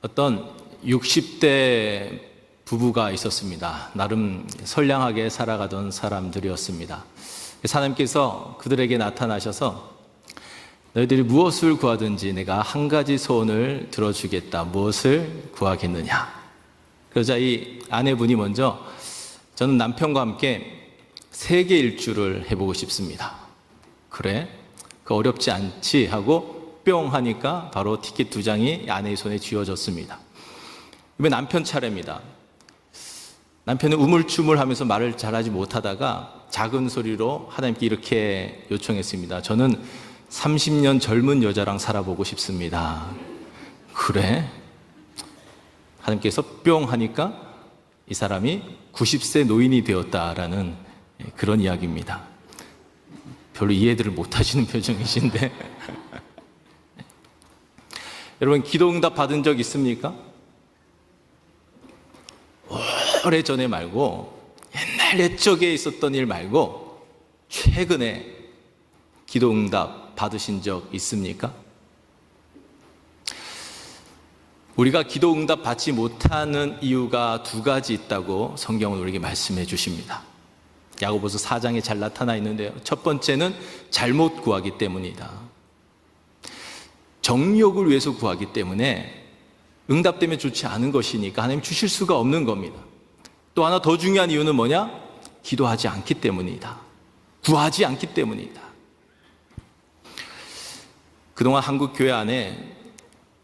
어떤 60대 부부가 있었습니다. 나름 선량하게 살아가던 사람들이었습니다. 하나님께서 그들에게 나타나셔서 너희들이 무엇을 구하든지 내가 한 가지 소원을 들어주겠다. 무엇을 구하겠느냐? 그러자 이 아내분이 먼저 저는 남편과 함께 세계 일주를 해보고 싶습니다. 그래? 그 어렵지 않지? 하고 뿅 하니까 바로 티켓 2장이 아내의 손에 쥐어졌습니다. 이번에 남편 차례입니다. 남편은 우물쭈물하면서 말을 잘하지 못하다가 작은 소리로 하나님께 이렇게 요청했습니다. 저는 30년 젊은 여자랑 살아보고 싶습니다. 그래? 하나님께서 뿅 하니까 이 사람이 90세 노인이 되었다라는 그런 이야기입니다. 별로 이해들을 못하시는 표정이신데 여러분, 기도응답 받은 적 있습니까? 오래전에 말고 옛날 옛적에 있었던 일 말고 최근에 기도응답 받으신 적 있습니까? 우리가 기도응답 받지 못하는 이유가 2가지 있다고 성경은 우리에게 말씀해 주십니다. 야고보서 4장에 잘 나타나 있는데요. 첫 번째는 잘못 구하기 때문이다. 정욕을 위해서 구하기 때문에 응답되면 좋지 않은 것이니까 하나님 주실 수가 없는 겁니다. 또 하나 더 중요한 이유는 뭐냐? 기도하지 않기 때문이다. 구하지 않기 때문이다. 그동안 한국 교회 안에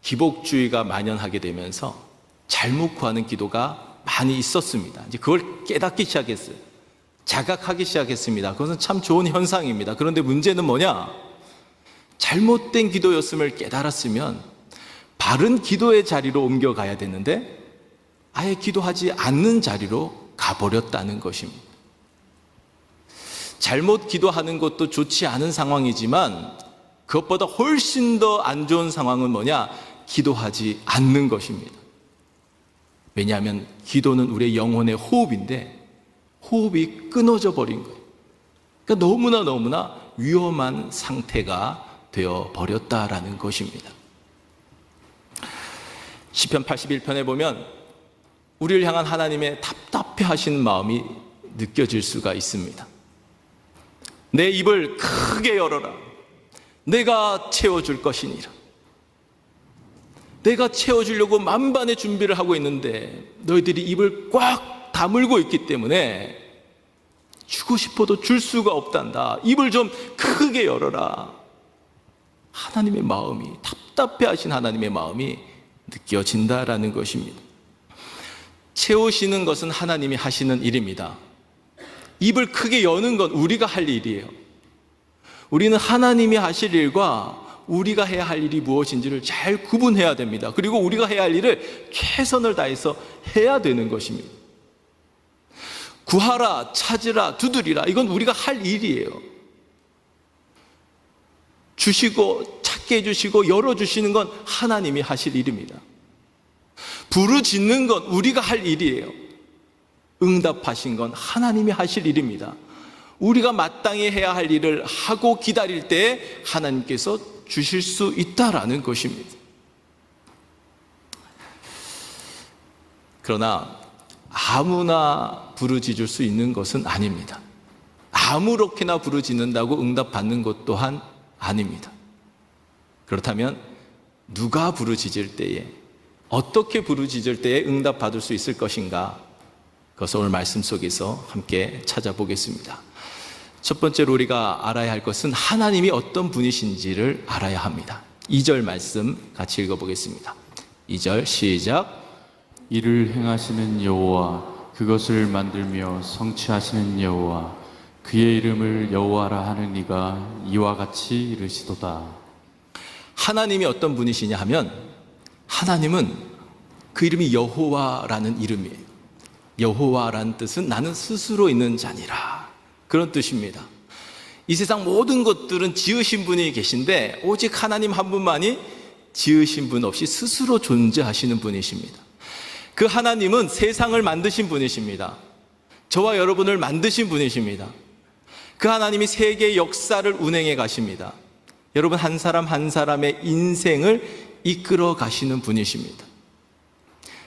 기복주의가 만연하게 되면서 잘못 구하는 기도가 많이 있었습니다. 이제 그걸 깨닫기 시작했어요. 자각하기 시작했습니다. 그것은 참 좋은 현상입니다. 그런데 문제는 뭐냐? 잘못된 기도였음을 깨달았으면 바른 기도의 자리로 옮겨가야 되는데 아예 기도하지 않는 자리로 가버렸다는 것입니다. 잘못 기도하는 것도 좋지 않은 상황이지만 그것보다 훨씬 더 안 좋은 상황은 뭐냐? 기도하지 않는 것입니다. 왜냐하면 기도는 우리의 영혼의 호흡인데 호흡이 끊어져 버린 거예요. 그러니까 너무나 위험한 상태가 되어 버렸다라는 것입니다. 시편 81편에 보면 우리를 향한 하나님의 답답해하신 마음이 느껴질 수가 있습니다. 내 입을 크게 열어라. 내가 채워줄 것이니라. 내가 채워주려고 만반의 준비를 하고 있는데 너희들이 입을 꽉 다물고 있기 때문에 주고 싶어도 줄 수가 없단다. 입을 좀 크게 열어라. 하나님의 마음이, 답답해하신 하나님의 마음이 느껴진다라는 것입니다. 채우시는 것은 하나님이 하시는 일입니다. 입을 크게 여는 건 우리가 할 일이에요. 우리는 하나님이 하실 일과 우리가 해야 할 일이 무엇인지를 잘 구분해야 됩니다. 그리고 우리가 해야 할 일을 최선을 다해서 해야 되는 것입니다. 구하라, 찾으라, 두드리라, 이건 우리가 할 일이에요. 주시고 찾게 해주시고 열어주시는 건 하나님이 하실 일입니다. 부르짖는 건 우리가 할 일이에요. 응답하신 건 하나님이 하실 일입니다. 우리가 마땅히 해야 할 일을 하고 기다릴 때 하나님께서 주실 수 있다라는 것입니다. 그러나 아무나 부르짖을 수 있는 것은 아닙니다. 아무렇게나 부르짖는다고 응답받는 것 또한 아닙니다. 그렇다면 누가 부르짖을 때에, 어떻게 부르짖을 때에 응답받을 수 있을 것인가? 그것을 오늘 말씀 속에서 함께 찾아보겠습니다. 첫 번째로 우리가 알아야 할 것은 하나님이 어떤 분이신지를 알아야 합니다. 2절 말씀 같이 읽어보겠습니다. 2절 시작. 이를 행하시는 여호와, 그것을 만들며 성취하시는 여호와, 그의 이름을 여호와라 하는 이가 이와 같이 이르시도다. 하나님이 어떤 분이시냐 하면 하나님은 그 이름이 여호와라는 이름이에요. 여호와라는 뜻은 나는 스스로 있는 자니라, 그런 뜻입니다. 이 세상 모든 것들은 지으신 분이 계신데 오직 하나님 한 분만이 지으신 분 없이 스스로 존재하시는 분이십니다. 그 하나님은 세상을 만드신 분이십니다. 저와 여러분을 만드신 분이십니다. 그 하나님이 세계의 역사를 운행해 가십니다. 여러분 한 사람 한 사람의 인생을 이끌어 가시는 분이십니다.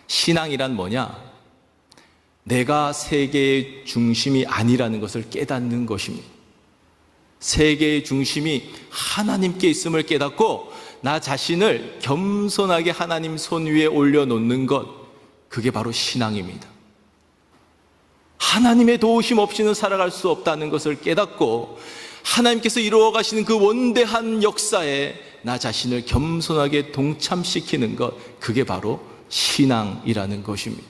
신앙이란 뭐냐? 내가 세계의 중심이 아니라는 것을 깨닫는 것입니다. 세계의 중심이 하나님께 있음을 깨닫고 나 자신을 겸손하게 하나님 손 위에 올려놓는 것, 그게 바로 신앙입니다. 하나님의 도우심 없이는 살아갈 수 없다는 것을 깨닫고 하나님께서 이루어 가시는 그 원대한 역사에 나 자신을 겸손하게 동참시키는 것, 그게 바로 신앙이라는 것입니다.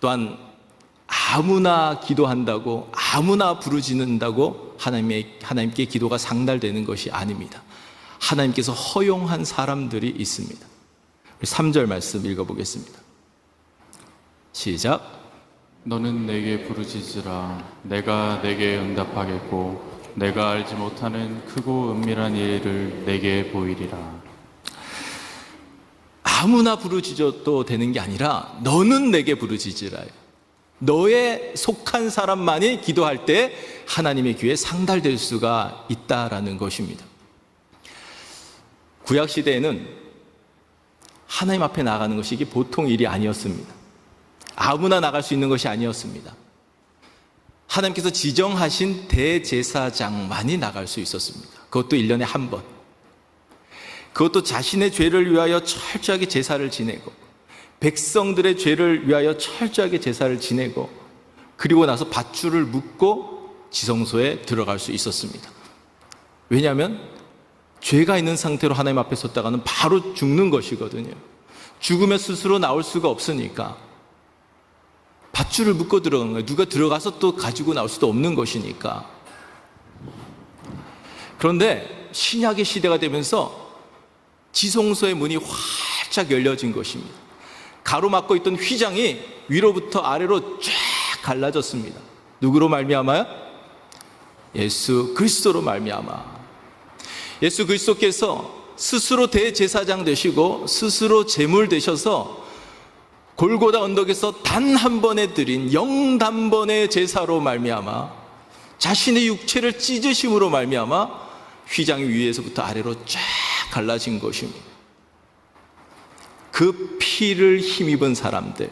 또한 아무나 기도한다고, 아무나 부르짖는다고 하나님께 기도가 상달되는 것이 아닙니다. 하나님께서 허용한 사람들이 있습니다. 3절 말씀 읽어보겠습니다. 시작. 너는 내게 부르짖으라. 내가 내게 응답하겠고 내가 알지 못하는 크고 은밀한 일을 내게 보이리라. 아무나 부르짖어도 되는 게 아니라 너는 내게 부르짖으라. 너에 속한 사람만이 기도할 때 하나님의 귀에 상달될 수가 있다라는 것입니다. 구약 시대에는 하나님 앞에 나가는 것이 이게 보통 일이 아니었습니다. 아무나 나갈 수 있는 것이 아니었습니다. 하나님께서 지정하신 대제사장만이 나갈 수 있었습니다. 그것도 1년에 한 번. 그것도 자신의 죄를 위하여 철저하게 제사를 지내고 백성들의 죄를 위하여 철저하게 제사를 지내고 그리고 나서 밧줄을 묶고 지성소에 들어갈 수 있었습니다. 왜냐하면 죄가 있는 상태로 하나님 앞에 섰다가는 바로 죽는 것이거든요. 죽으면 스스로 나올 수가 없으니까 밧줄을 묶고 들어가는 거예요. 누가 들어가서 또 가지고 나올 수도 없는 것이니까. 그런데 신약의 시대가 되면서 지성소의 문이 활짝 열려진 것입니다. 가로막고 있던 휘장이 위로부터 아래로 쫙 갈라졌습니다. 누구로 말미암아요? 예수 그리스도로 말미암아. 예수 그리스도께서 스스로 대제사장 되시고 스스로 제물 되셔서 골고다 언덕에서 단 한 번에 드린 영단번의 제사로 말미암아 자신의 육체를 찢으심으로 말미암아 휘장이 위에서부터 아래로 쫙 갈라진 것입니다. 그 피를 힘입은 사람들,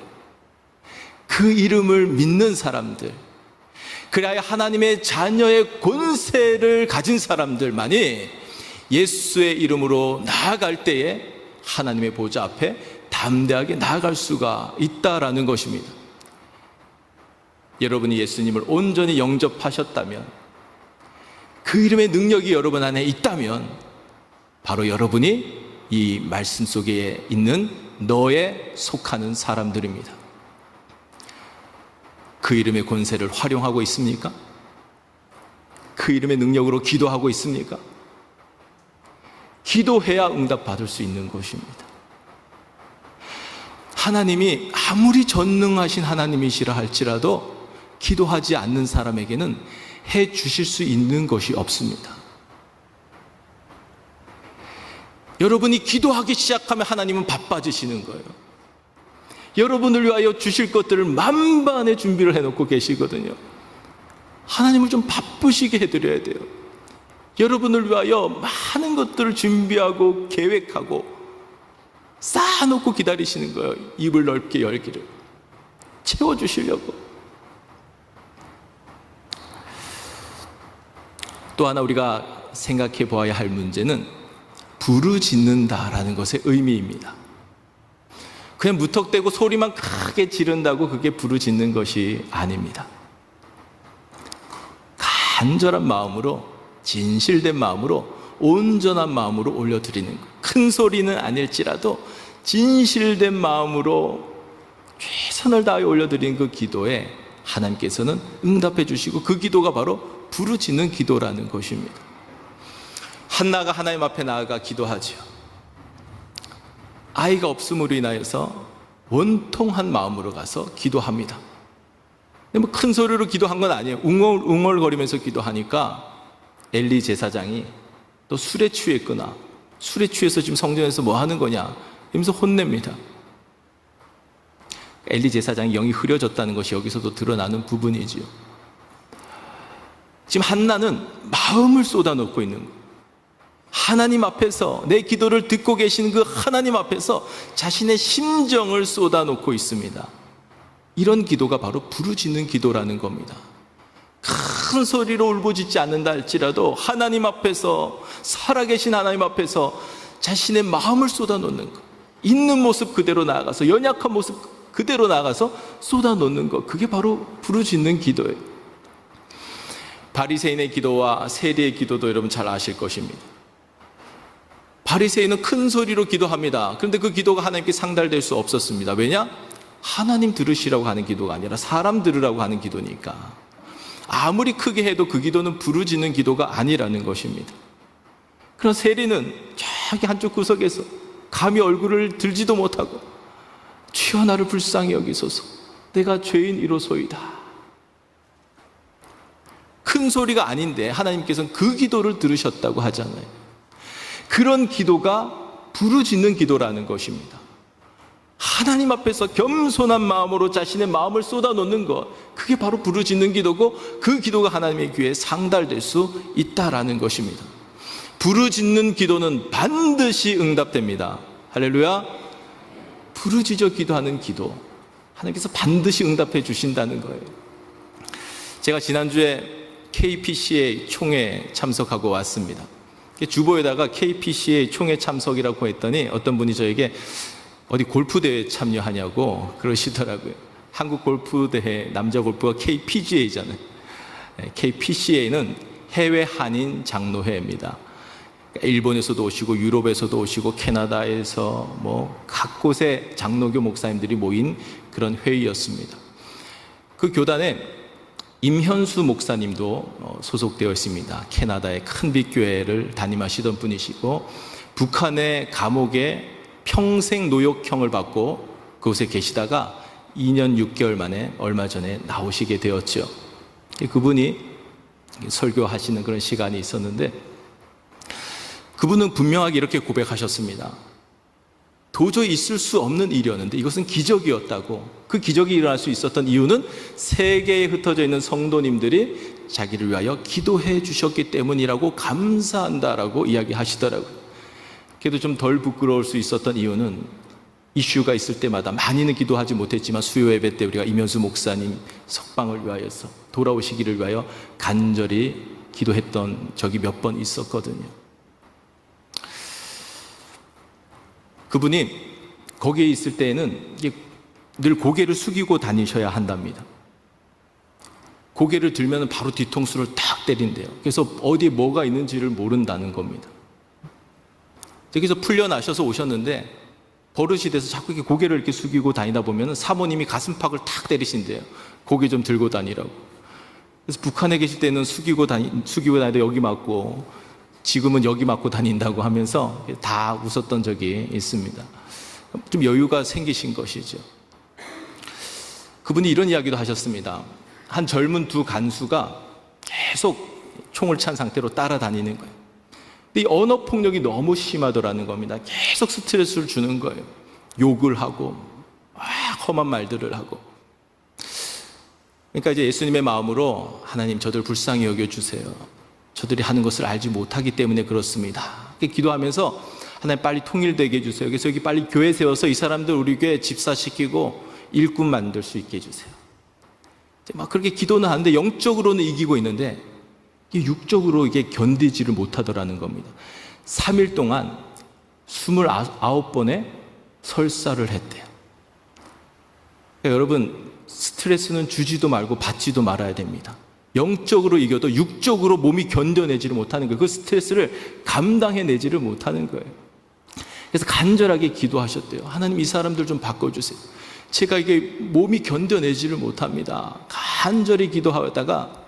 그 이름을 믿는 사람들, 그래야 하나님의 자녀의 권세를 가진 사람들만이 예수의 이름으로 나아갈 때에 하나님의 보좌 앞에 담대하게 나아갈 수가 있다라는 것입니다. 여러분이 예수님을 온전히 영접하셨다면, 그 이름의 능력이 여러분 안에 있다면 바로 여러분이 이 말씀 속에 있는 너에 속하는 사람들입니다. 그 이름의 권세를 활용하고 있습니까? 그 이름의 능력으로 기도하고 있습니까? 기도해야 응답받을 수 있는 것입니다. 하나님이 아무리 전능하신 하나님이시라 할지라도 기도하지 않는 사람에게는 해 주실 수 있는 것이 없습니다. 여러분이 기도하기 시작하면 하나님은 바빠지시는 거예요. 여러분을 위하여 주실 것들을 만반의 준비를 해놓고 계시거든요. 하나님을 좀 바쁘시게 해드려야 돼요. 여러분을 위하여 많은 것들을 준비하고 계획하고 쌓아놓고 기다리시는 거예요. 입을 넓게 열기를 채워주시려고. 또 하나 우리가 생각해 보아야 할 문제는 부르짖는다라는 것의 의미입니다. 그냥 무턱대고 소리만 크게 지른다고 그게 부르짖는 것이 아닙니다. 간절한 마음으로, 진실된 마음으로, 온전한 마음으로 올려드리는 것. 큰 소리는 아닐지라도 진실된 마음으로 최선을 다해 올려드리는 그 기도에 하나님께서는 응답해 주시고, 그 기도가 바로 부르짖는 기도라는 것입니다. 한나가 하나님 앞에 나아가 기도하지요. 아이가 없음으로 인하여서 원통한 마음으로 가서 기도합니다. 근데 뭐 큰 소리로 기도한 건 아니에요. 웅얼거리면서 기도하니까 엘리 제사장이 또 술에 취했구나, 술에 취해서 지금 성전에서 뭐 하는 거냐 이러면서 혼냅니다. 엘리 제사장이 영이 흐려졌다는 것이 여기서도 드러나는 부분이지요. 지금 한나는 마음을 쏟아놓고 있는 거예요. 하나님 앞에서, 내 기도를 듣고 계신 그 하나님 앞에서 자신의 심정을 쏟아놓고 있습니다. 이런 기도가 바로 부르짖는 기도라는 겁니다. 큰 소리로 울부짖지 않는다 할지라도 하나님 앞에서, 살아계신 하나님 앞에서 자신의 마음을 쏟아놓는 것, 있는 모습 그대로 나아가서, 연약한 모습 그대로 나아가서 쏟아놓는 것, 그게 바로 부르짖는 기도예요. 바리새인의 기도와 세리의 기도도 여러분 잘 아실 것입니다. 바리새인은 큰 소리로 기도합니다. 그런데 그 기도가 하나님께 상달될 수 없었습니다. 왜냐? 하나님 들으시라고 하는 기도가 아니라 사람 들으라고 하는 기도니까. 아무리 크게 해도 그 기도는 부르짖는 기도가 아니라는 것입니다. 그런 세리는 저기 한쪽 구석에서 감히 얼굴을 들지도 못하고, 주여 나를 불쌍히 여기소서, 내가 죄인이로소이다. 큰 소리가 아닌데 하나님께서는 그 기도를 들으셨다고 하잖아요. 그런 기도가 부르짖는 기도라는 것입니다. 하나님 앞에서 겸손한 마음으로 자신의 마음을 쏟아놓는 것, 그게 바로 부르짖는 기도고, 그 기도가 하나님의 귀에 상달될 수 있다라는 것입니다. 부르짖는 기도는 반드시 응답됩니다. 할렐루야. 부르짖어 기도하는 기도, 하나님께서 반드시 응답해 주신다는 거예요. 제가 지난주에 KPCA 총회에 참석하고 왔습니다. 주보에다가 KPCA 총회 참석이라고 했더니 어떤 분이 저에게 어디 골프대회에 참여하냐고 그러시더라고요. 한국 골프대회, 남자 골프가 KPGA잖아요. KPCA는 해외 한인 장로회입니다. 일본에서도 오시고 유럽에서도 오시고 캐나다에서 각 곳에 장로교 목사님들이 모인 그런 회의였습니다. 그 교단에 임현수 목사님도 소속되어 있습니다. 캐나다의 큰빛교회를 담임하시던 분이시고, 북한의 감옥에 평생 노역형을 받고 그곳에 계시다가 2년 6개월 만에 얼마 전에 나오시게 되었죠. 그분이 설교하시는 그런 시간이 있었는데, 그분은 분명하게 이렇게 고백하셨습니다. 도저히 있을 수 없는 일이었는데 이것은 기적이었다고. 그 기적이 일어날 수 있었던 이유는 세계에 흩어져 있는 성도님들이 자기를 위하여 기도해 주셨기 때문이라고 감사한다라고 이야기하시더라고요. 그래도 좀 덜 부끄러울 수 있었던 이유는 이슈가 있을 때마다 많이는 기도하지 못했지만 수요 예배 때 우리가 임현수 목사님 석방을 위하여서, 돌아오시기를 위하여 간절히 기도했던 적이 몇 번 있었거든요. 그분이 거기에 있을 때에는 늘 고개를 숙이고 다니셔야 한답니다. 고개를 들면 바로 뒤통수를 탁 때린대요. 그래서 어디에 뭐가 있는지를 모른다는 겁니다. 여기서 풀려나셔서 오셨는데 버릇이 돼서 자꾸 이렇게 고개를 이렇게 숙이고 다니다 보면 사모님이 가슴팍을 탁 때리신대요. 고개 좀 들고 다니라고. 그래서 북한에 계실 때는 숙이고 다니다 여기 맞고, 지금은 여기 맞고 다닌다고 하면서 다 웃었던 적이 있습니다. 좀 여유가 생기신 것이죠. 그분이 이런 이야기도 하셨습니다. 한 젊은 두 간수가 계속 총을 찬 상태로 따라다니는 거예요. 근데 이 언어 폭력이 너무 심하더라는 겁니다. 계속 스트레스를 주는 거예요. 욕을 하고 험한 말들을 하고. 그러니까 이제 예수님의 마음으로, 하나님 저들 불쌍히 여겨주세요. 저들이 하는 것을 알지 못하기 때문에 그렇습니다. 기도하면서 하나님 빨리 통일되게 해주세요. 그래서 여기 빨리 교회 세워서 이 사람들 우리 교회 집사시키고 일꾼 만들 수 있게 해주세요. 막 그렇게 기도는 하는데 영적으로는 이기고 있는데 육적으로 이게 견디지를 못하더라는 겁니다. 3일 동안 29번의 설사를 했대요. 그러니까 여러분, 스트레스는 주지도 말고 받지도 말아야 됩니다. 영적으로 이겨도 육적으로 몸이 견뎌내지를 못하는 거예요. 그 스트레스를 감당해내지를 못하는 거예요. 그래서 간절하게 기도하셨대요. 하나님 이 사람들 좀 바꿔주세요. 제가 이게 몸이 견뎌내지를 못합니다. 간절히 기도하다가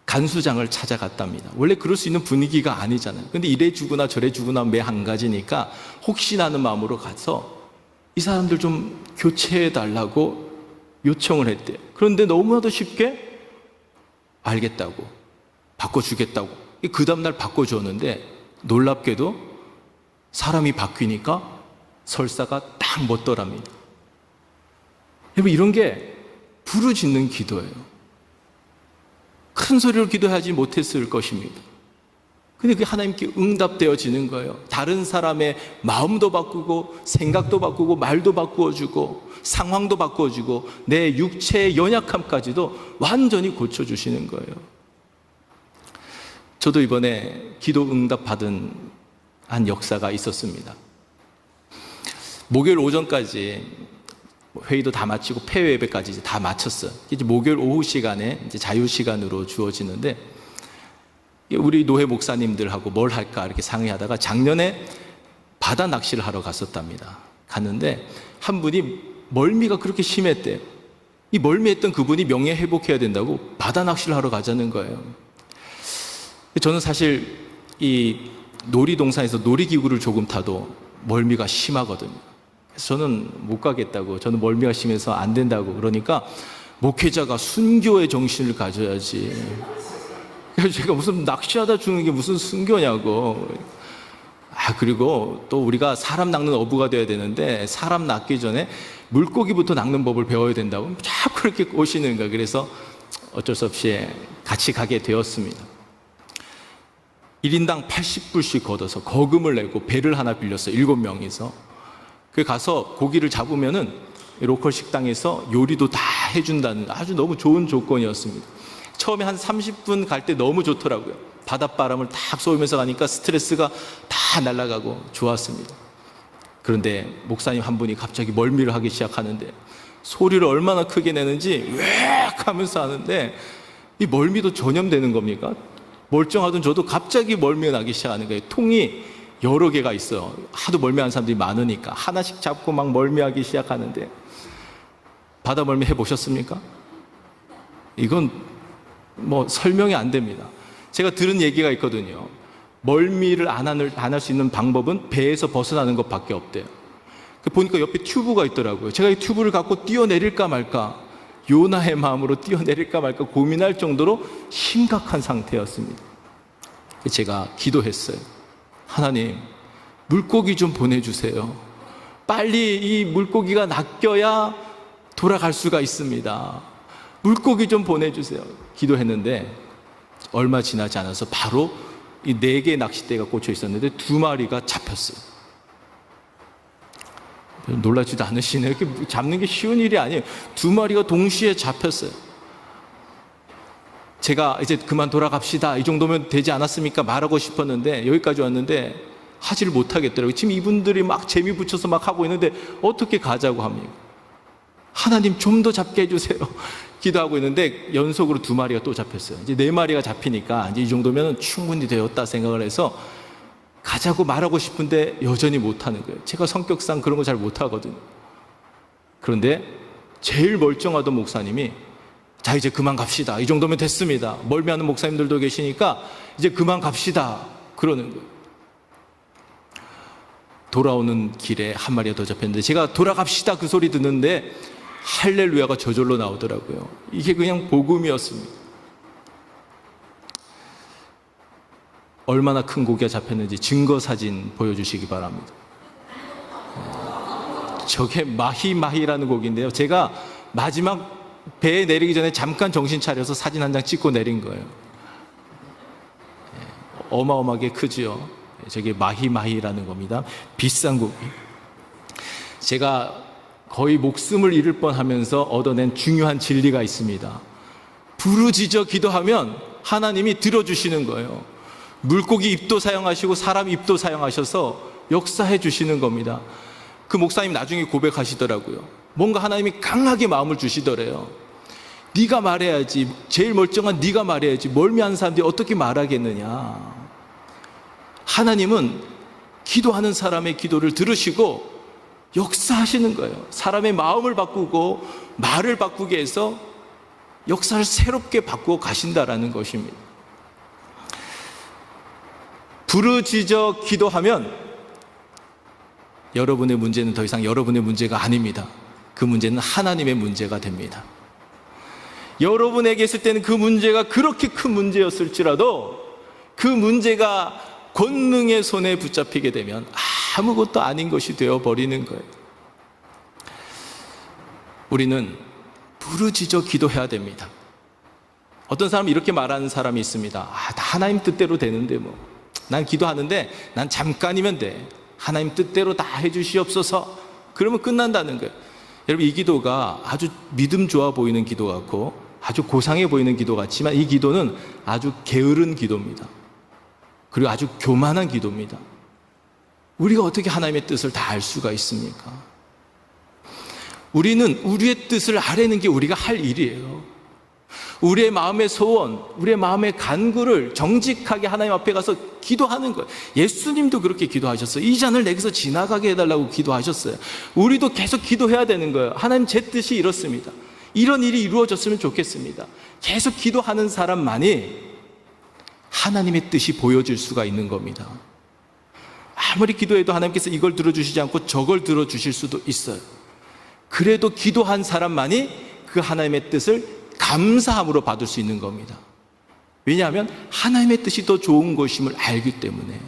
간수장을 찾아갔답니다. 원래 그럴 수 있는 분위기가 아니잖아요. 근데 이래 주거나 저래 주거나 매 한 가지니까 혹시나 하는 마음으로 가서 이 사람들 좀 교체해달라고 요청을 했대요. 그런데 너무나도 쉽게 알겠다고, 바꿔주겠다고. 그 다음날 바꿔줬는데 놀랍게도 사람이 바뀌니까 설사가 딱 멎더랍니다. 여러분, 이런 게 부르짖는 기도예요. 큰 소리로 기도하지 못했을 것입니다. 근데 그게 하나님께 응답되어지는 거예요. 다른 사람의 마음도 바꾸고 생각도 바꾸고 말도 바꾸어주고 상황도 바꾸어주고 내 육체의 연약함까지도 완전히 고쳐주시는 거예요. 저도 이번에 기도 응답 받은 한 역사가 있었습니다. 목요일 오전까지 회의도 다 마치고 폐회 예배까지 이제 다 마쳤어요. 이제 목요일 오후 시간에 이제 자유 시간으로 주어지는데 우리 노회 목사님들하고 뭘 할까 이렇게 상의하다가 작년에 바다 낚시를 하러 갔었답니다. 갔는데 한 분이 멀미가 그렇게 심했대요. 이 멀미했던 그분이 명예 회복해야 된다고 바다 낚시를 하러 가자는 거예요. 저는 사실 이 놀이동산에서 놀이기구를 조금 타도 멀미가 심하거든요. 그래서 저는 못 가겠다고, 저는 멀미가 심해서 안 된다고 그러니까 목회자가 순교의 정신을 가져야지. 그래서 제가 무슨 낚시하다 죽는 게 무슨 순교냐고. 그리고 또 우리가 사람 낚는 어부가 돼야 되는데 사람 낚기 전에 물고기부터 낚는 법을 배워야 된다고 자꾸 그렇게 오시는 거예요. 그래서 어쩔 수 없이 같이 가게 되었습니다. 1인당 80불씩 걷어서 거금을 내고 배를 하나 빌렸어요. 7명이서. 그 가서 고기를 잡으면은 로컬 식당에서 요리도 다 해준다는 아주 너무 좋은 조건이었습니다. 처음에 한 30분 갈 때 너무 좋더라고요. 바닷바람을 탁 쏘면서 가니까 스트레스가 다 날아가고 좋았습니다. 그런데 목사님 한 분이 갑자기 멀미를 하기 시작하는데 소리를 얼마나 크게 내는지 웩 하면서 하는데 이 멀미도 전염되는 겁니까? 멀쩡하던 저도 갑자기 멀미가 나기 시작하는 거예요. 통이 여러 개가 있어요. 하도 멀미하는 사람들이 많으니까 하나씩 잡고 막 멀미하기 시작하는데 바다 멀미 해보셨습니까? 이건 뭐 설명이 안 됩니다. 제가 들은 얘기가 있거든요. 멀미를 안 할 수 있는 방법은 배에서 벗어나는 것밖에 없대요. 보니까 옆에 튜브가 있더라고요. 제가 이 튜브를 갖고 뛰어내릴까 말까, 요나의 마음으로 뛰어내릴까 말까 고민할 정도로 심각한 상태였습니다. 제가 기도했어요. 하나님, 물고기 좀 보내주세요. 빨리 이 물고기가 낚여야 돌아갈 수가 있습니다. 물고기 좀 보내주세요. 기도했는데 얼마 지나지 않아서 바로 이 4개의 낚싯대가 꽂혀 있었는데 2마리가 잡혔어요. 놀라지도 않으시네요. 이렇게 잡는 게 쉬운 일이 아니에요. 2마리가 동시에 잡혔어요. 제가 이제 그만 돌아갑시다, 이 정도면 되지 않았습니까? 말하고 싶었는데 여기까지 왔는데 하지를 못하겠더라고요. 지금 이분들이 막 재미 붙여서 막 하고 있는데 어떻게 가자고 합니까? 하나님 좀 더 잡게 해주세요. 기도하고 있는데 연속으로 2마리가 또 잡혔어요. 이제 4마리가 잡히니까 이제 이 정도면 충분히 되었다 생각을 해서 가자고 말하고 싶은데 여전히 못하는 거예요. 제가 성격상 그런 거 잘 못하거든요. 그런데 제일 멀쩡하던 목사님이 자, 이제 그만 갑시다, 이 정도면 됐습니다. 멀미하는 목사님들도 계시니까 이제 그만 갑시다 그러는 거예요. 돌아오는 길에 1마리가 더 잡혔는데 제가 돌아갑시다 그 소리 듣는데 할렐루야가 저절로 나오더라고요. 이게 그냥 복음이었습니다. 얼마나 큰 고기가 잡혔는지 증거 사진 보여주시기 바랍니다. 저게 마히마히라는 고기인데요. 제가 마지막 배에 내리기 전에 잠깐 정신 차려서 사진 한 장 찍고 내린 거예요. 어마어마하게 크지요. 저게 마히마히라는 겁니다. 비싼 고기. 제가 거의 목숨을 잃을 뻔하면서 얻어낸 중요한 진리가 있습니다. 부르짖어 기도하면 하나님이 들어주시는 거예요. 물고기 입도 사용하시고 사람 입도 사용하셔서 역사해 주시는 겁니다. 그 목사님 나중에 고백하시더라고요. 뭔가 하나님이 강하게 마음을 주시더래요. 네가 말해야지, 제일 멀쩡한 네가 말해야지, 멀미하는 사람들이 어떻게 말하겠느냐. 하나님은 기도하는 사람의 기도를 들으시고 역사하시는 거예요. 사람의 마음을 바꾸고 말을 바꾸게 해서 역사를 새롭게 바꾸어 가신다라는 것입니다. 부르짖어 기도하면 여러분의 문제는 더 이상 여러분의 문제가 아닙니다. 그 문제는 하나님의 문제가 됩니다. 여러분에게 있을 때는 그 문제가 그렇게 큰 문제였을지라도 그 문제가 권능의 손에 붙잡히게 되면 아무것도 아닌 것이 되어버리는 거예요. 우리는 부르짖어 기도해야 됩니다. 어떤 사람은 이렇게 말하는 사람이 있습니다. 다 하나님 뜻대로 되는데 뭐 난 기도하는데 난 잠깐이면 돼. 하나님 뜻대로 다 해주시옵소서. 그러면 끝난다는 거예요. 여러분, 이 기도가 아주 믿음 좋아 보이는 기도 같고 아주 고상해 보이는 기도 같지만 이 기도는 아주 게으른 기도입니다. 그리고 아주 교만한 기도입니다. 우리가 어떻게 하나님의 뜻을 다 알 수가 있습니까? 우리는 우리의 뜻을 아뢰는 게 우리가 할 일이에요. 우리의 마음의 소원, 우리의 마음의 간구를 정직하게 하나님 앞에 가서 기도하는 거예요. 예수님도 그렇게 기도하셨어요. 이 잔을 내게서 지나가게 해달라고 기도하셨어요. 우리도 계속 기도해야 되는 거예요. 하나님, 제 뜻이 이렇습니다. 이런 일이 이루어졌으면 좋겠습니다. 계속 기도하는 사람만이 하나님의 뜻이 보여질 수가 있는 겁니다. 아무리 기도해도 하나님께서 이걸 들어주시지 않고 저걸 들어주실 수도 있어요. 그래도 기도한 사람만이 그 하나님의 뜻을 감사함으로 받을 수 있는 겁니다. 왜냐하면 하나님의 뜻이 더 좋은 것임을 알기 때문에.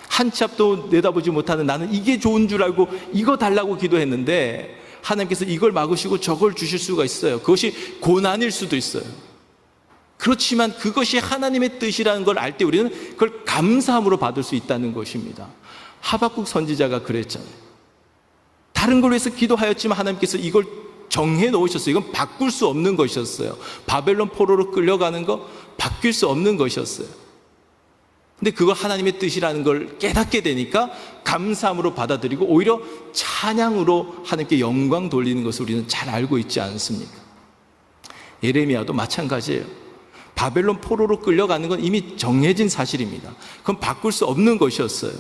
한 치 앞도 내다보지 못하는 나는 이게 좋은 줄 알고 이거 달라고 기도했는데 하나님께서 이걸 막으시고 저걸 주실 수가 있어요. 그것이 고난일 수도 있어요. 그렇지만 그것이 하나님의 뜻이라는 걸 알 때 우리는 그걸 감사함으로 받을 수 있다는 것입니다. 하박국 선지자가 그랬잖아요. 다른 걸 위해서 기도하였지만 하나님께서 이걸 정해 놓으셨어요. 이건 바꿀 수 없는 것이었어요. 바벨론 포로로 끌려가는 거 바뀔 수 없는 것이었어요. 근데 그걸 하나님의 뜻이라는 걸 깨닫게 되니까 감사함으로 받아들이고 오히려 찬양으로 하나님께 영광 돌리는 것을 우리는 잘 알고 있지 않습니까? 예레미야도 마찬가지예요. 바벨론 포로로 끌려가는 건 이미 정해진 사실입니다. 그건 바꿀 수 없는 것이었어요.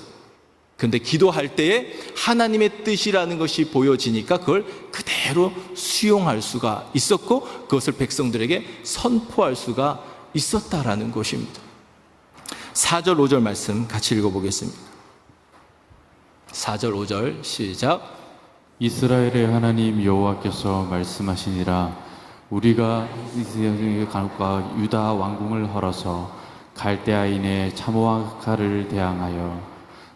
그런데 기도할 때에 하나님의 뜻이라는 것이 보여지니까 그걸 그대로 수용할 수가 있었고 그것을 백성들에게 선포할 수가 있었다라는 것입니다. 4절 5절 말씀 같이 읽어보겠습니다. 4절 5절 시작. 이스라엘의 하나님 여호와께서 말씀하시니라. 우리가 이스라엘의 간혹과 유다 왕궁을 헐어서 갈대아인의 차모아카를 대항하여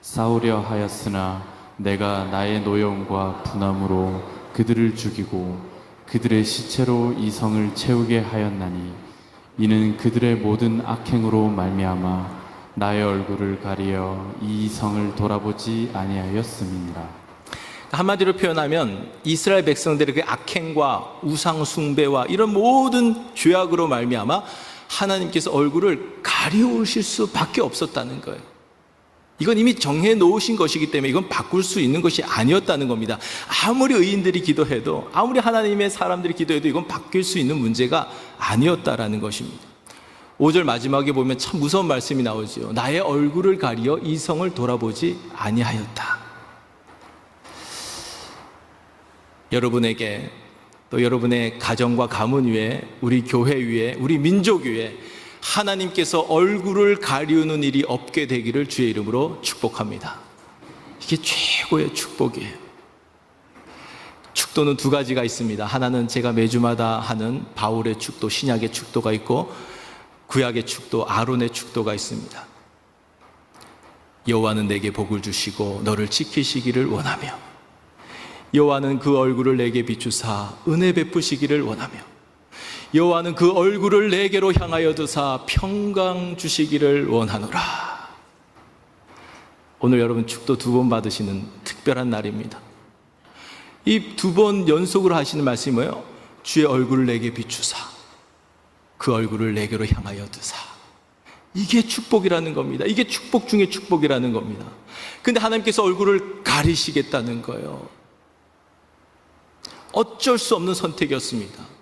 싸우려 하였으나 내가 나의 노여움과 분함으로 그들을 죽이고 그들의 시체로 이 성을 채우게 하였나니 이는 그들의 모든 악행으로 말미암아 나의 얼굴을 가리어 이 성을 돌아보지 아니하였음이니라. 한마디로 표현하면 이스라엘 백성들의 그 악행과 우상 숭배와 이런 모든 죄악으로 말미암아 하나님께서 얼굴을 가리우실 수밖에 없었다는 거예요. 이건 이미 정해 놓으신 것이기 때문에 이건 바꿀 수 있는 것이 아니었다는 겁니다. 아무리 의인들이 기도해도 아무리 하나님의 사람들이 기도해도 이건 바뀔 수 있는 문제가 아니었다라는 것입니다. 5절 마지막에 보면 참 무서운 말씀이 나오죠. 나의 얼굴을 가리어 이 성을 돌아보지 아니하였다. 여러분에게 또 여러분의 가정과 가문 위에 우리 교회 위에 우리 민족 위에 하나님께서 얼굴을 가리우는 일이 없게 되기를 주의 이름으로 축복합니다. 이게 최고의 축복이에요. 축도는 두 가지가 있습니다. 하나는 제가 매주마다 하는 바울의 축도, 신약의 축도가 있고 구약의 축도, 아론의 축도가 있습니다. 여호와는 내게 복을 주시고 너를 지키시기를 원하며 여호와는 그 얼굴을 내게 비추사 은혜 베푸시기를 원하며 여호와는 그 얼굴을 내게로 향하여 드사 평강 주시기를 원하노라. 오늘 여러분 축도 2번 받으시는 특별한 날입니다. 이 2번 연속으로 하시는 말씀이 뭐예요? 주의 얼굴을 내게 비추사 그 얼굴을 내게로 향하여 드사. 이게 축복이라는 겁니다. 이게 축복 중에 축복이라는 겁니다. 근데 하나님께서 얼굴을 가리시겠다는 거예요. 어쩔 수 없는 선택이었습니다.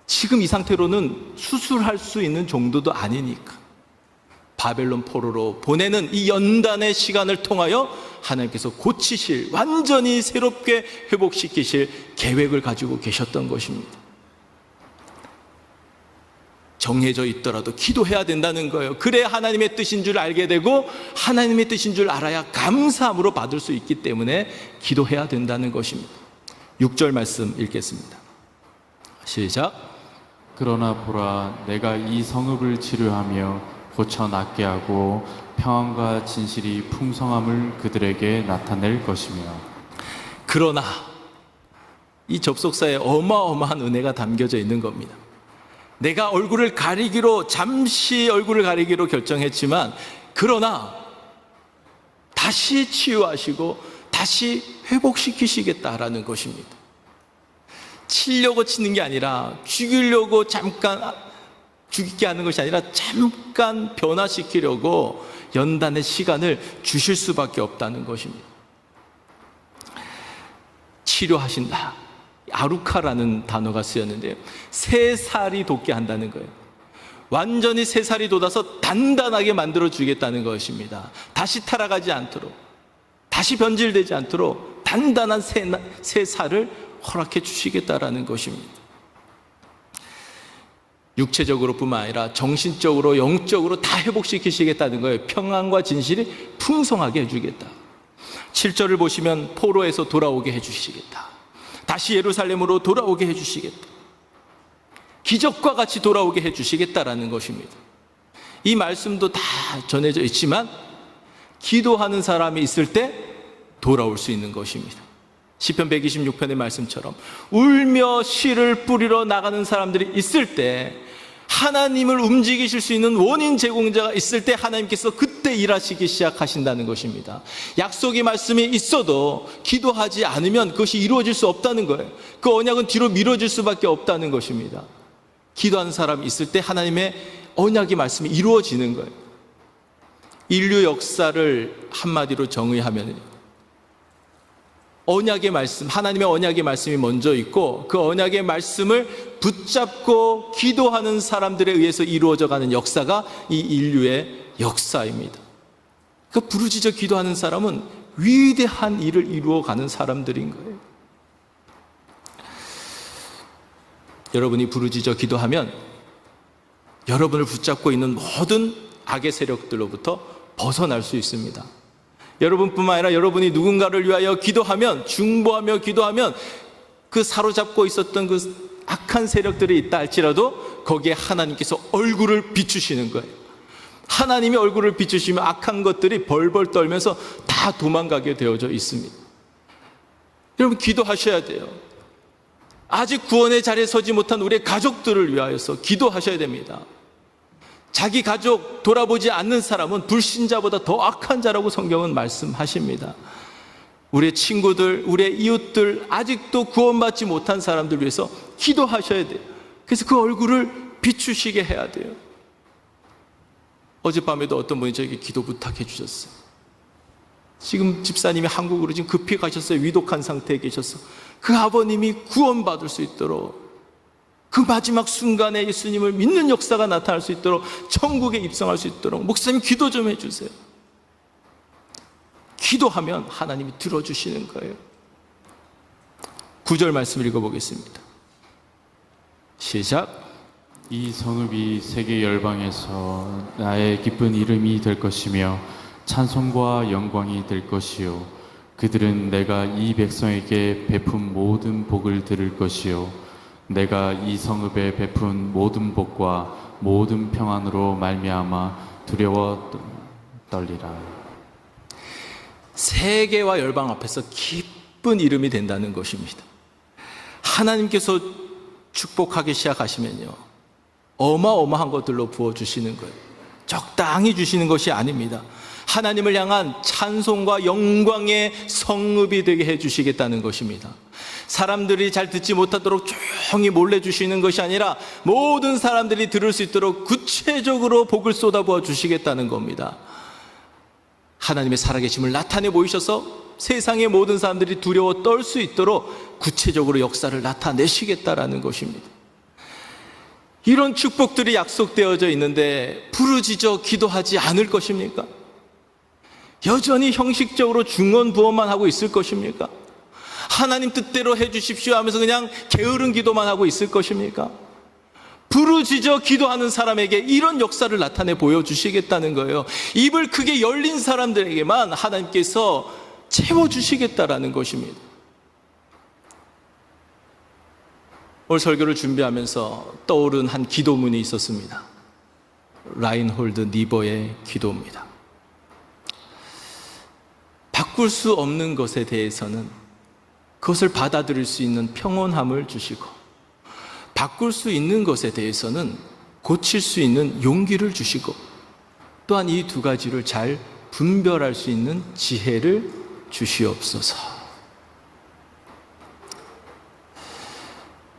지금 이 상태로는 수술할 수 있는 정도도 아니니까 바벨론 포로로 보내는 이 연단의 시간을 통하여 하나님께서 고치실, 완전히 새롭게 회복시키실 계획을 가지고 계셨던 것입니다. 정해져 있더라도 기도해야 된다는 거예요. 그래야 하나님의 뜻인 줄 알게 되고 하나님의 뜻인 줄 알아야 감사함으로 받을 수 있기 때문에 기도해야 된다는 것입니다. 6절 말씀 읽겠습니다. 시작. 그러나 보라, 내가 이 성읍을 치료하며 고쳐 낫게 하고 평안과 진실이 풍성함을 그들에게 나타낼 것이며. 그러나 이 접속사에 어마어마한 은혜가 담겨져 있는 겁니다. 내가 얼굴을 가리기로, 잠시 얼굴을 가리기로 결정했지만, 그러나 다시 치유하시고 다시 회복시키시겠다라는 것입니다. 치려고 치는 게 아니라, 죽이려고 잠깐 죽게 하는 것이 아니라 잠깐 변화시키려고 연단의 시간을 주실 수밖에 없다는 것입니다. 치료하신다. 아루카라는 단어가 쓰였는데요, 새살이 돋게 한다는 거예요. 완전히 새살이 돋아서 단단하게 만들어 주겠다는 것입니다. 다시 타락하지 않도록, 다시 변질되지 않도록 단단한 새살을 허락해 주시겠다라는 것입니다. 육체적으로 뿐만 아니라 정신적으로, 영적으로 다 회복시키시겠다는 거예요. 평안과 진실이 풍성하게 해주겠다. 7절을 보시면 포로에서 돌아오게 해주시겠다. 다시 예루살렘으로 돌아오게 해주시겠다. 기적과 같이 돌아오게 해주시겠다라는 것입니다. 이 말씀도 다 전해져 있지만 기도하는 사람이 있을 때 돌아올 수 있는 것입니다. 시편 126편의 말씀처럼 울며 씨를 뿌리러 나가는 사람들이 있을 때, 하나님을 움직이실 수 있는 원인 제공자가 있을 때 하나님께서 그때 일하시기 시작하신다는 것입니다. 약속의 말씀이 있어도 기도하지 않으면 그것이 이루어질 수 없다는 거예요. 그 언약은 뒤로 미뤄질 수밖에 없다는 것입니다. 기도하는 사람이 있을 때 하나님의 언약의 말씀이 이루어지는 거예요. 인류 역사를 한마디로 정의하면 언약의 말씀, 하나님의 언약의 말씀이 먼저 있고, 그 언약의 말씀을 붙잡고 기도하는 사람들에 의해서 이루어져 가는 역사가 이 인류의 역사입니다. 그 부르짖어 기도하는 사람은 위대한 일을 이루어가는 사람들인 거예요. 여러분이 부르짖어 기도하면 여러분을 붙잡고 있는 모든 악의 세력들로부터 벗어날 수 있습니다. 여러분뿐만 아니라 여러분이 누군가를 위하여 기도하면, 중보하며 기도하면 그 사로잡고 있었던 그 악한 세력들이 있다 할지라도 거기에 하나님께서 얼굴을 비추시는 거예요. 하나님이 얼굴을 비추시면 악한 것들이 벌벌 떨면서 다 도망가게 되어져 있습니다. 여러분, 기도하셔야 돼요. 아직 구원의 자리에 서지 못한 우리의 가족들을 위하여서 기도하셔야 됩니다. 자기 가족 돌아보지 않는 사람은 불신자보다 더 악한 자라고 성경은 말씀하십니다. 우리의 친구들, 우리의 이웃들, 아직도 구원받지 못한 사람들 위해서 기도하셔야 돼요. 그래서 그 얼굴을 비추시게 해야 돼요. 어젯밤에도 어떤 분이 저에게 기도 부탁해 주셨어요. 지금 집사님이 한국으로 지금 급히 가셨어요. 위독한 상태에 계셔서 그 아버님이 구원받을 수 있도록, 그 마지막 순간에 예수님을 믿는 역사가 나타날 수 있도록, 천국에 입성할 수 있도록 목사님 기도 좀 해주세요. 기도하면 하나님이 들어주시는 거예요. 9절 말씀 읽어보겠습니다. 시작. 이 성읍이 세계 열방에서 나의 기쁜 이름이 될 것이며 찬송과 영광이 될 것이요, 그들은 내가 이 백성에게 베푼 모든 복을 들을 것이요, 내가 이 성읍에 베푼 모든 복과 모든 평안으로 말미암아 두려워 떨리라. 세계와 열방 앞에서 기쁜 이름이 된다는 것입니다. 하나님께서 축복하기 시작하시면요, 어마어마한 것들로 부어주시는 거예요. 적당히 주시는 것이 아닙니다. 하나님을 향한 찬송과 영광의 성읍이 되게 해주시겠다는 것입니다. 사람들이 잘 듣지 못하도록 조용히 몰래 주시는 것이 아니라 모든 사람들이 들을 수 있도록 구체적으로 복을 쏟아부어 주시겠다는 겁니다. 하나님의 살아계심을 나타내 보이셔서 세상의 모든 사람들이 두려워 떨 수 있도록 구체적으로 역사를 나타내시겠다라는 것입니다. 이런 축복들이 약속되어져 있는데 부르짖어 기도하지 않을 것입니까? 여전히 형식적으로 중언부언만 하고 있을 것입니까? 하나님 뜻대로 해주십시오 하면서 그냥 게으른 기도만 하고 있을 것입니까? 부르짖어 기도하는 사람에게 이런 역사를 나타내 보여주시겠다는 거예요. 입을 크게 열린 사람들에게만 하나님께서 채워주시겠다라는 것입니다. 오늘 설교를 준비하면서 떠오른 한 기도문이 있었습니다. 라인홀드 니버의 기도입니다. 바꿀 수 없는 것에 대해서는 그것을 받아들일 수 있는 평온함을 주시고, 바꿀 수 있는 것에 대해서는 고칠 수 있는 용기를 주시고, 또한 이 두 가지를 잘 분별할 수 있는 지혜를 주시옵소서.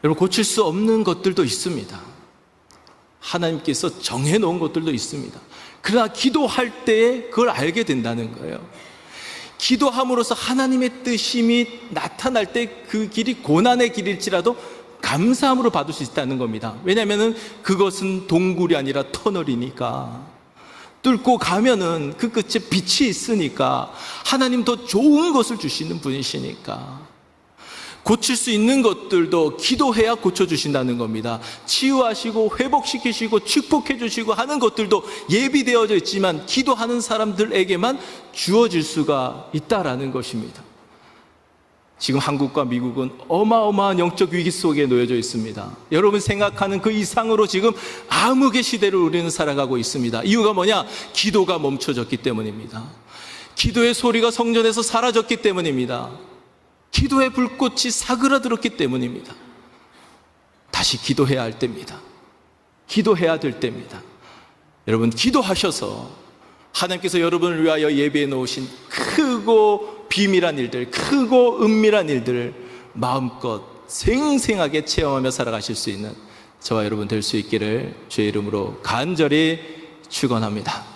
여러분, 고칠 수 없는 것들도 있습니다. 하나님께서 정해놓은 것들도 있습니다. 그러나 기도할 때에 그걸 알게 된다는 거예요. 기도함으로써 하나님의 뜻임이 나타날 때 그 길이 고난의 길일지라도 감사함으로 받을 수 있다는 겁니다. 왜냐하면 그것은 동굴이 아니라 터널이니까, 뚫고 가면은 그 끝에 빛이 있으니까, 하나님 더 좋은 것을 주시는 분이시니까. 고칠 수 있는 것들도 기도해야 고쳐주신다는 겁니다. 치유하시고 회복시키시고 축복해 주시고 하는 것들도 예비되어져 있지만 기도하는 사람들에게만 주어질 수가 있다라는 것입니다. 지금 한국과 미국은 어마어마한 영적 위기 속에 놓여져 있습니다. 여러분 생각하는 그 이상으로 지금 암흑의 시대를 우리는 살아가고 있습니다. 이유가 뭐냐? 기도가 멈춰졌기 때문입니다. 기도의 소리가 성전에서 사라졌기 때문입니다. 기도의 불꽃이 사그라들었기 때문입니다. 다시 기도해야 할 때입니다. 기도해야 될 때입니다. 여러분, 기도하셔서 하나님께서 여러분을 위하여 예비해 놓으신 크고 비밀한 일들, 크고 은밀한 일들을 마음껏 생생하게 체험하며 살아가실 수 있는 저와 여러분 될 수 있기를 주의 이름으로 간절히 축원합니다.